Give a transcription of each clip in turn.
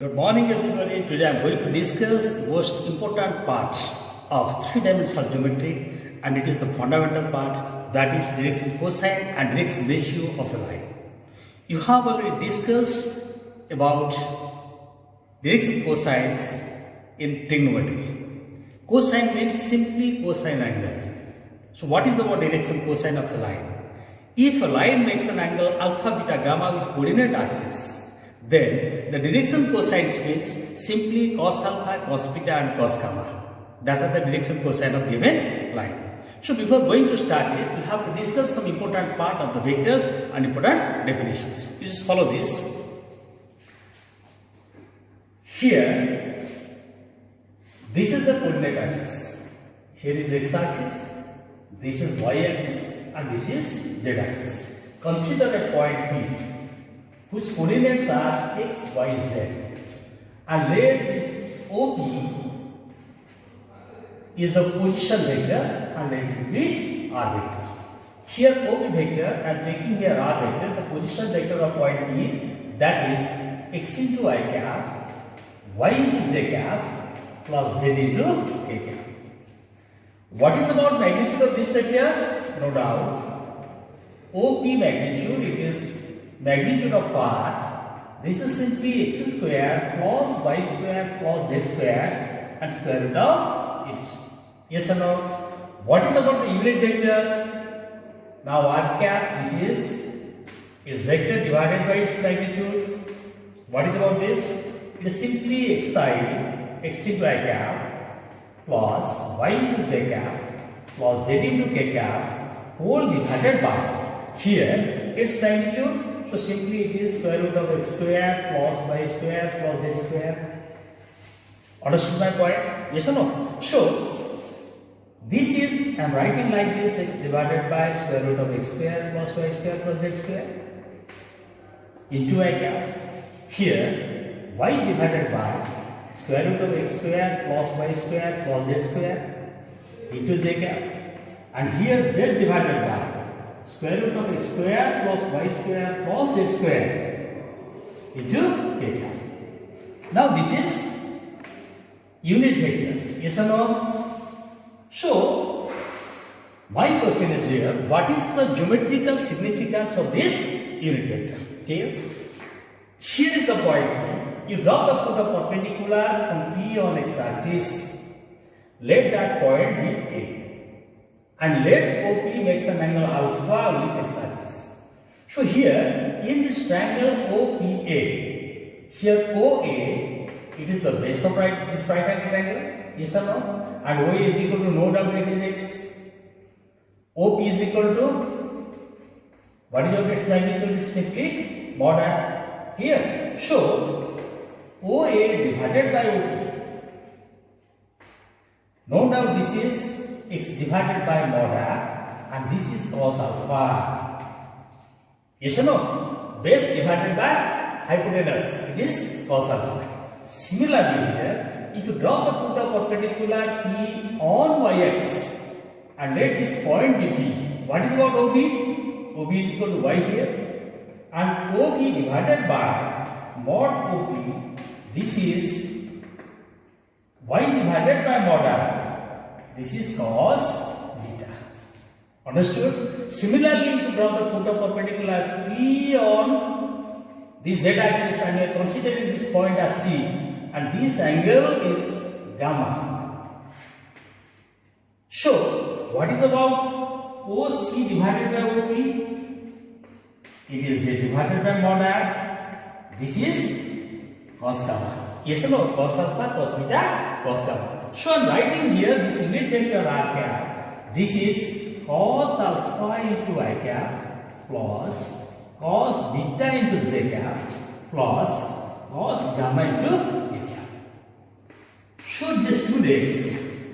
Good morning everybody. Today I am going to discuss most important part of three-dimensional geometry, and it is the fundamental part, that is direction cosine and direction ratio of a line. You have already discussed about direction cosines in trigonometry. Cosine means simply cosine angle. So what is the direction cosine of a line? If a line makes an angle alpha, beta, gamma with coordinate axis, then the direction cosines means simply cos alpha, cos beta and cos gamma. That are the direction cosine of given line. So before going to start it, we have to discuss some important part of the vectors and important definitions. You just follow this. Here, this is the coordinate axis. Here is x axis, this is y axis and this is z axis. Consider a point P whose coordinates are x, y, z, and let this OP is the position vector and let it be r vector. Here OP vector and taking here r vector, the position vector of point P, that is x into I cap, y into z cap plus z into k cap. What is about magnitude of this vector? No doubt. OP magnitude, it is magnitude of r. This is simply x square plus y square plus z square and square root of it. Yes or no? What is about the unit vector? Now r cap, this is vector divided by its magnitude. What is about this? It is simply xi, x into I cap plus y into z cap plus z into k cap whole divided by here its magnitude. So simply it is square root of x square plus y square plus z square. Understood my point? Yes or no? So this is, I am writing like this, x divided by square root of x square plus y square plus z square into I cap. Here y divided by square root of x square plus y square plus z square into z cap, and here z divided by square root of x square plus y square plus z square into k cap. Now this is unit vector. Yes or no? So my question is here, what is the geometrical significance of this unit vector? Clear? Here is the point. You drop the foot of perpendicular from P on x axis. Let that point be A. And let OP makes an angle alpha with x axis. So here in this triangle OPA, here OA, it is the base of this right angle triangle. Yes or no? And OA is equal to no doubt it is x. OP is equal to, what is your its magnitude? It's simply mod r here. So OA divided by OP. No doubt this is x divided by mod r and this is cos alpha. Yes or no? Base divided by hypotenuse, it is cos alpha. Similarly here, if you draw the foot of perpendicular P on y axis and let this point be P, what is about OB? OB is equal to y here, and OB divided by mod OP, this is y divided by mod r. This is cos beta. Understood? Similarly, if you draw the foot of perpendicular P on this z axis and we are considering this point as C, and this angle is gamma. So, what is about OC divided by OP? It is Z divided by mod r. This is cos gamma. Yes or no? Cos alpha, cos beta, cos gamma. So I am writing here this unit vector r cap. This is cos alpha into I cap plus cos beta into z cap plus cos gamma into a cap. So the students,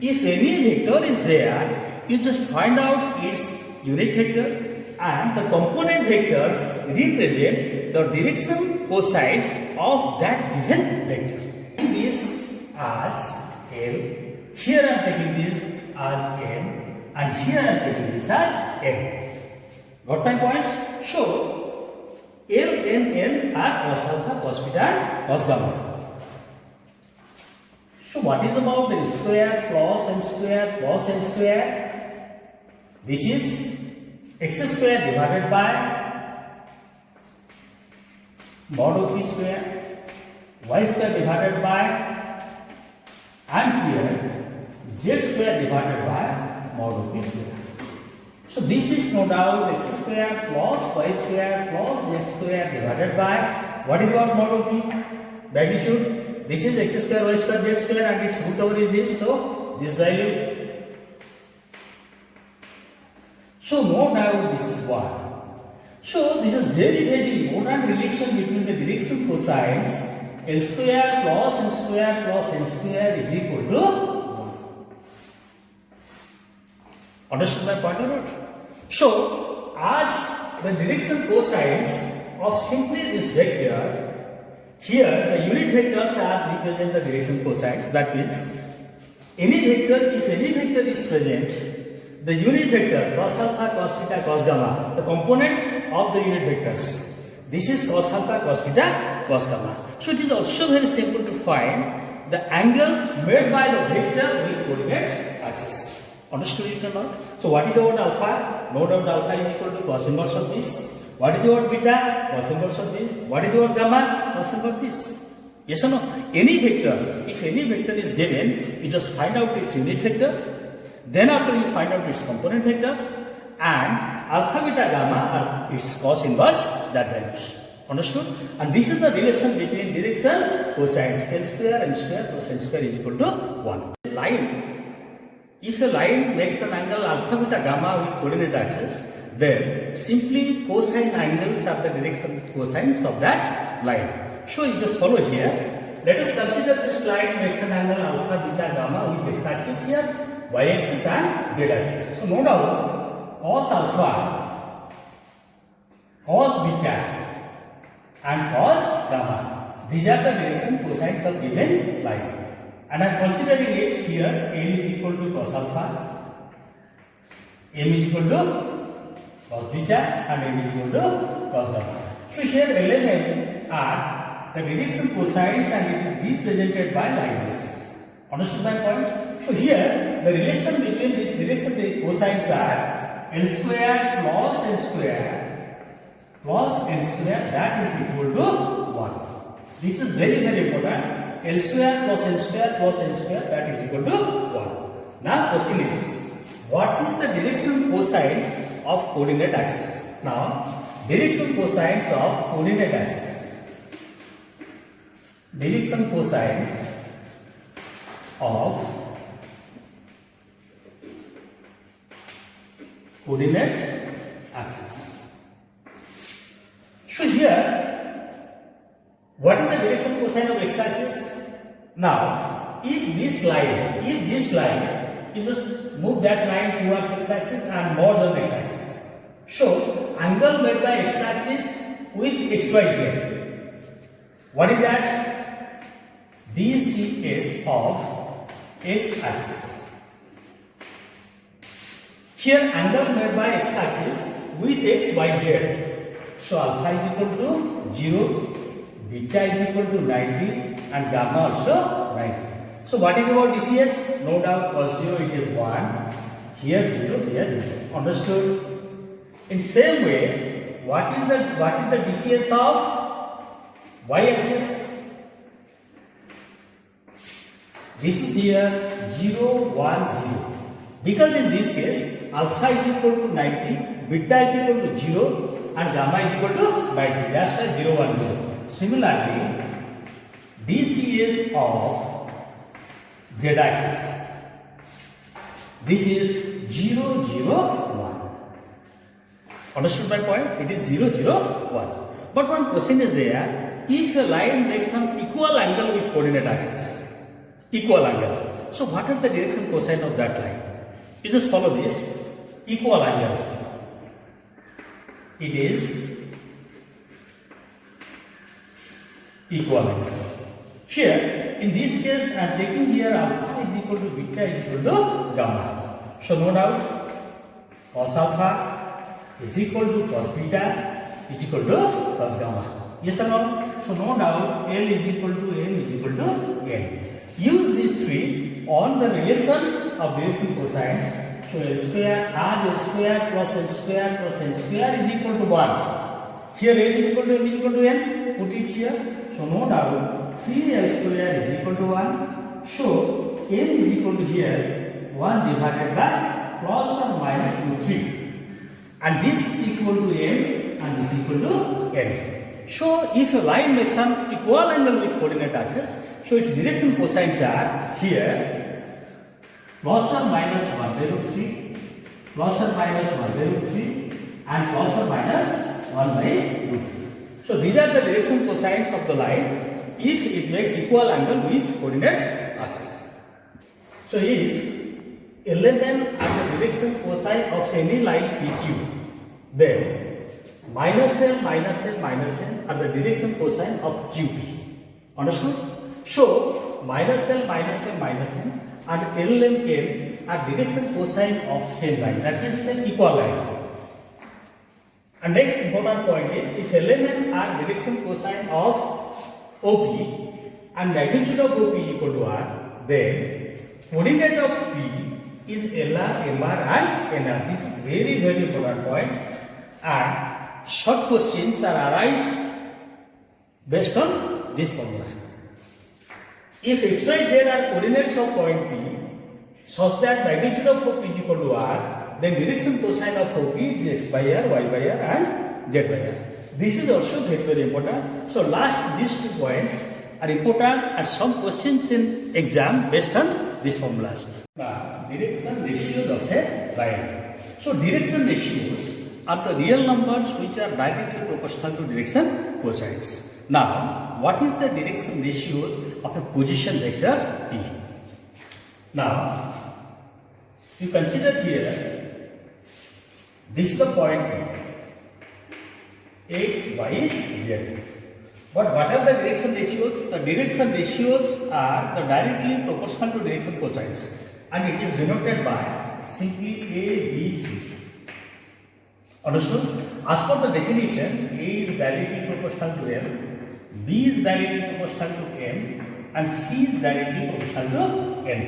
if any vector is there, you just find out its unit vector and the component vectors represent the direction cosines of that given vector. This as L, here I am taking this as M, and here I am taking this as M. Got my point? So L, M, N are cos alpha, cos beta, cos gamma. So what is about n square plus n square plus n square? This is x square divided by mod of p square, y square divided by, and here z square divided by mod of p square. So this is no doubt x square plus y square plus z square divided by, what is our mod of p? Magnitude. This is x square y square z square and its root over is this, so this value. So no doubt this is 1. So this is very important relation between the direction cosines. L square plus n square plus n square is equal to 1. Understand my point or not? So as the direction cosines of simply this vector, here the unit vectors are represent the direction cosines. That means any vector, if any vector is present, the unit vector cos alpha, cos theta, cos gamma, the component of the unit vectors. This is cos alpha, cos theta, cos gamma. So it is also very simple to find the angle made by the vector with coordinate axis. Understood it or not? So what is about alpha? No doubt alpha is equal to cos inverse of this. What is about beta? Cos inverse of this. What is about gamma? Cos inverse this. Yes or no? Any vector, if any vector is given, you just find out its unit vector. Then after you find out its component vector, and alpha, beta, gamma are its cos inverse that values. Understood? And this is the relation between direction cosines. L square n square plus n square is equal to 1. Line. If a line makes an angle alpha, beta, gamma with coordinate axis, then simply cosine angles are the direction cosines of that line. So you just follow here. Let us consider this line makes an angle alpha, beta, gamma with x axis here, y axis and z axis. So no doubt cos alpha, cos beta and cos gamma, these are the direction cosines of given line. And I am considering it here, L is equal to cos alpha, M is equal to cos beta and M is equal to cos gamma. So here L and M are the direction cosines and it is represented by like this. Understood my point? So here the relation between this direction cosines are L square plus n square that is equal to 1. This is very important. L square plus n square that is equal to 1. Now question is, what is the direction cosines of coordinate axis? Now direction cosines of coordinate axis. Direction cosines of coordinate axis. So here, what is the direction cosine of x axis? Now, if this line, you just move that line towards x axis and merge on x axis. So, angle made by x axis with xyz. What is that? DCS of x axis. Here, angle made by x axis with xyz. So, alpha is equal to 0, beta is equal to 90 and gamma also 90. So what is about DCS? No doubt cos 0 it is 1, here 0, here 0. Understood? In same way, what is the DCS of y axis? This is here 0, 1, 0. Because in this case, alpha is equal to 90, beta is equal to 0 and gamma is equal to 90. That's why 0, 1, 0. Similarly, DCS of z axis. This is 0, 0, 1. Understood my point? It is 0, 0, 1. But one question is there, if a line makes some equal angle with coordinate axis, equal angle. So what are the direction cosine of that line? You just follow this, equal angle. It is equal angle. Here, in this case, I am taking here alpha is equal to beta is equal to gamma. So no doubt, cos alpha is equal to cos beta is equal to cos gamma. Yes or no? So no doubt, L is equal to M is equal to N. Use these three see on the relations of direction cosines. So L square as L square plus L square plus N square is equal to 1. Here N is equal to M is equal to N. Put it here. So no doubt 3L square is equal to 1. So N is equal to here 1 divided by plus or minus root 3. And this is equal to M and this is equal to N. So if a line makes an equal angle with coordinate axis, so its direction cosines are here plus or minus 1 by root 3, plus or minus 1 by root 3 and plus or minus 1 by root 3. So these are the direction cosines of the line if it makes equal angle with coordinate axis. So if LMN are the direction cosine of any line PQ, then minus L, minus L, minus N are the direction cosine of QP. Understood? So minus L, minus L, minus N and L and N are direction cosine of same line. That means an equal line. And next important point is if L and N are direction cosine of OP and magnitude of OP is equal to R, then coordinate of P is LR, MR and NR. This is very important point. And short questions are arise based on this formula. If x, y, z are coordinates of point P such that magnitude of OP is equal to R, then direction cosine of OP is x by R, y by R and z by R. This is also very important. So last these 2 points are important and some questions in exam based on these formulas. Now direction ratios of a line. So direction ratios are the real numbers which are directly proportional to direction cosines. Now, what is the direction ratios of a position vector P? Now, you consider here, this is the point P, x, y, z. But what are the direction ratios? The direction ratios are the directly proportional to direction cosines, and it is denoted by simply A, B, C. Understood? As per the definition, A is directly proportional to M, B is directly proportional to M, and C is directly proportional to N.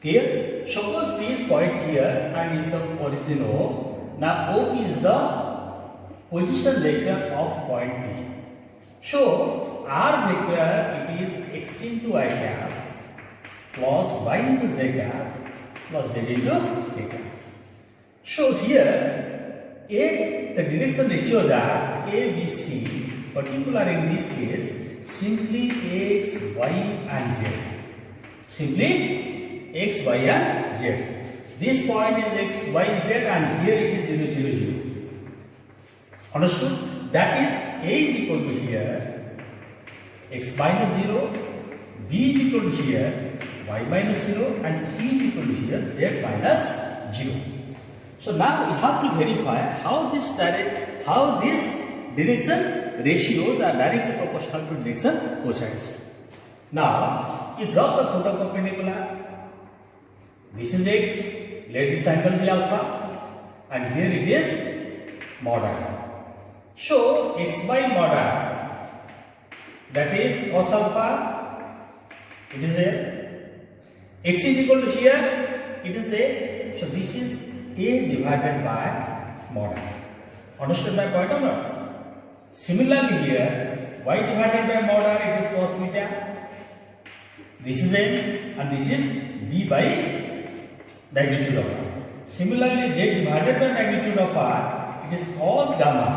Clear? Suppose P is point here and is the origin O. Now OP is the position vector of point P. So R vector it is x into I cap plus y into z cap plus z into a cap. So here the direction ratios are A, B, C, particular in this case, simply X, Y and Z. Simply X, Y and Z. This point is X, Y, Z and here it is 0, 0, 0. Understood? That is A is equal to here, X minus 0, B is equal to here, Y minus 0 and C is equal to here, Z minus 0. So now we have to verify how these direction ratios are directly proportional to direction cosines. Now you drop the photo perpendicular. This is x. Let this angle be alpha, and here it is mod r. So x by mod r, that is cos alpha. It is there. X is equal to here. It is there. So this is A divided by mod r. Understood my point or not? Similarly here, y divided by mod r, it is cos beta. This is n and this is b by magnitude of r. Similarly, z divided by magnitude of r, it is cos gamma.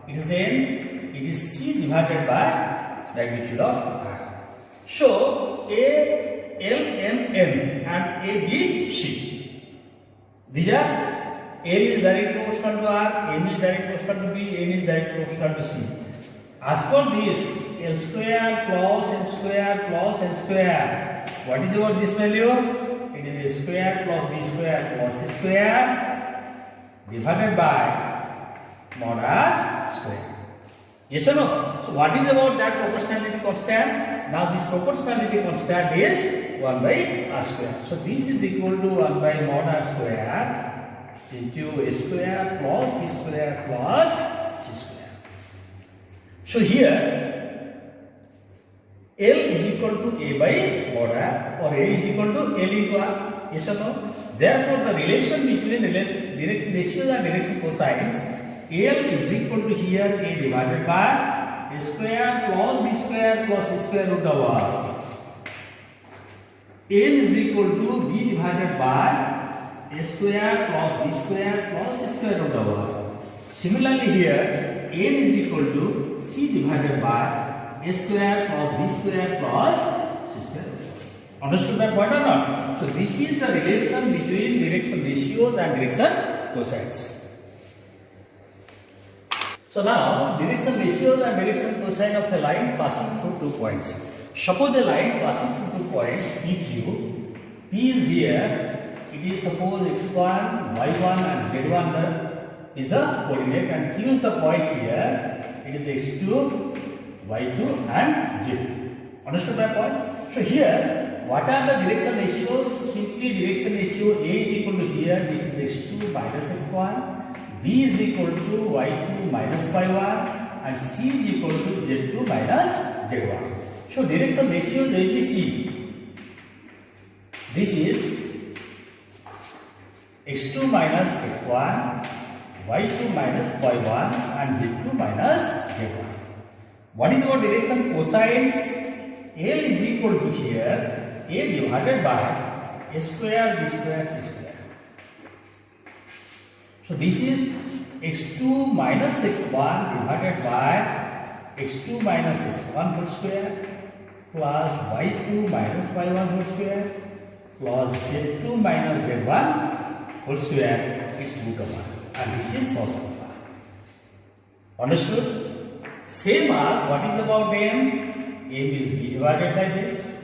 It is n, it is c divided by magnitude of r. So A, L, M, N and A, B, C. These are L is directly proportional to R, M is directly proportional to B, N is directly proportional to C. As for this, L square plus M square plus N square, what is about this value? It is A square plus B square plus C square divided by mod R square. Yes or no? So what is about that proportionality constant? Now this proportionality constant is 1 by R square. So this is equal to 1 by mod R square into A square plus B square plus C square. So here L is equal to A by mod R or A is equal to L into R. Yes or no? Therefore, the relation between direction ratios and direction cosines, L is equal to here A divided by A square plus B square plus C square root of R. L is equal to B divided by A square plus B square plus C square root of R. Similarly here, N is equal to C divided by A square plus B square plus C square. Understood that point or not? So this is the relation between direction ratios and direction cosines. So now direction ratios and direction cosine of a line passing through 2 points. Suppose a line passing through 2 points PQ. P is here. It is suppose x1, y1 and z1 is the coordinate, and Q is the point here. It is x2, y2 and z2. Understood that point? So here, what are the direction ratios? Simply direction ratio A is equal to here, this is x2 minus x1, B is equal to y2 minus y1 and C is equal to z2 minus z1. So direction ratios A, B, C. This is x2 minus x1, y2 minus y1 and z2 minus z1. What is our direction cosines? L is equal to here A divided by A square, B square, C square. So this is x2 minus x1 divided by x2 minus x1 whole square plus y2 minus y1 whole square plus z2 minus z1 whole square is root of 1, and this is cos alpha. Understood? Same as what is about m? M is b divided by this,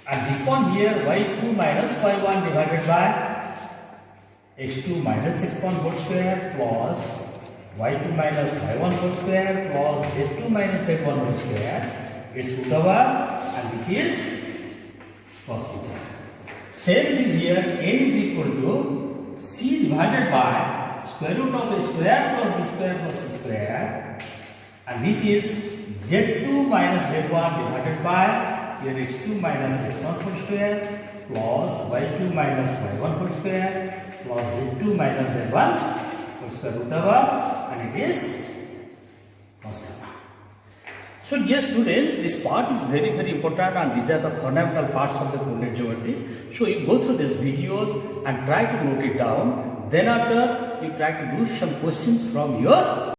and this one here y2 minus y1 divided by x2 minus x1 whole square plus y2 minus y1 whole square plus z2 minus z1 whole square is root over, and this is cos theta. Same thing here, n is equal to c divided by square root of a square plus b square plus c square, and this is z2 minus z1 divided by here x2 minus x1 whole square plus y2 minus y1 whole square plus z2 minus z1 whole square root over, and it is cos alpha. So dear students, this part is very important, and these are the fundamental parts of the coordinate geometry. So you go through these videos and try to note it down. Then after, you try to do some questions from your